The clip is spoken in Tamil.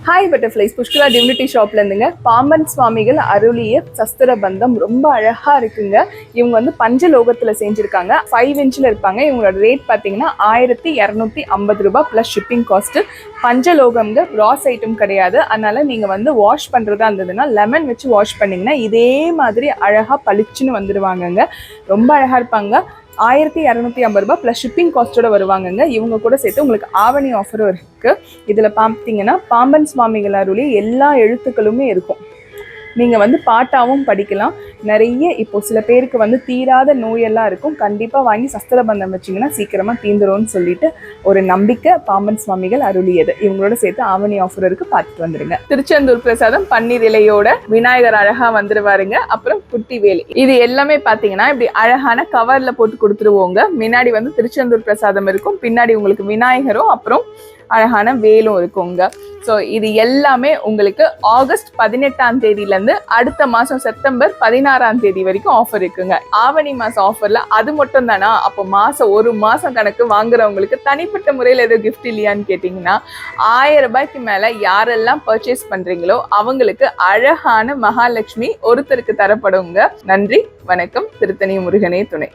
ஹாய் பட்டர்ஃப்ளைஸ், புஷ்கலா டிவினிட்டி ஷாப்ல இருந்துங்க. பாம்பன் சுவாமிகள் அருளிய சஸ்திர பந்தம் ரொம்ப அழகா இருக்குங்க. இவங்க வந்து பஞ்சலோகத்துல செஞ்சிருக்காங்க. 5 இன்ச்ல இருப்பாங்க. இவங்களோட ரேட் பார்த்தீங்கன்னா 1250 ரூபாய் பிளஸ் ஷிப்பிங் காஸ்ட். பஞ்சலோகம்ங்க, ராஸ் ஐட்டம் கிடையாது. அதனால நீங்க வந்து வாஷ் பண்றதா இருந்ததுன்னா லெமன் வச்சு வாஷ் பண்ணீங்கன்னா இதே மாதிரி அழகா பளிச்சுன்னு வந்துருவாங்கங்க. ரொம்ப அழகா இருப்பாங்க. 1250 ரூபாய் பிளஸ் ஷிப்பிங் காஸ்டோட வருவாங்கங்க. இவங்க கூட சேர்த்து உங்களுக்கு ஆவணி ஆஃபரும் இருக்கு. இதுல பார்த்தீங்கன்னா பாம்பன் சுவாமிகள் அருளி எல்லா எழுத்துக்களுமே இருக்கும். நீங்க வந்து பாட்டாவும் படிக்கலாம். நிறைய இப்போ சில பேருக்கு வந்து தீராத நோயெல்லாம் இருக்கும். கண்டிப்பா வாங்கி சஸ்திர பந்தம் வச்சிங்கன்னா சீக்கிரமா தீந்துரும்னு சொல்லிட்டு ஒரு நம்பிக்கை பாம்பன் சுவாமிகள் அருளியது. இவங்களோட சேர்த்து ஆவணி ஆஃபர் இருக்கு, பார்த்துட்டு வந்துருங்க. திருச்செந்தூர் பிரசாதம் பன்னீர் இலையோட விநாயகர் அழகா வந்துருவாருங்க. அப்புறம் குட்டி வேலி, இது எல்லாமே பாத்தீங்கன்னா இப்படி அழகான கவர்ல போட்டு கொடுத்துருவோங்க. முன்னாடி வந்து திருச்செந்தூர் பிரசாதம் இருக்கும், பின்னாடி உங்களுக்கு விநாயகரும் அப்புறம் அழகான வேலும் இருக்குங்க. ஸோ இது எல்லாமே உங்களுக்கு ஆகஸ்ட் 18ஆம் தேதியிலேருந்து அடுத்த மாதம் செப்டம்பர் 16ஆம் தேதி வரைக்கும் ஆஃபர் இருக்குங்க. ஆவணி மாதம் ஆஃபரில் அது மட்டும் தானா? அப்போ ஒரு மாதம் கணக்கு வாங்குறவங்களுக்கு தனிப்பட்ட முறையில் எதுவும் கிஃப்ட் இல்லையான்னு கேட்டிங்கன்னா 1000 ரூபாய்க்கு மேலே யாரெல்லாம் பர்ச்சேஸ் பண்ணுறீங்களோ அவங்களுக்கு அழகான மகாலட்சுமி ஒருத்தருக்கு தரப்படுங்க. நன்றி, வணக்கம். திருத்தணி முருகனே துணை.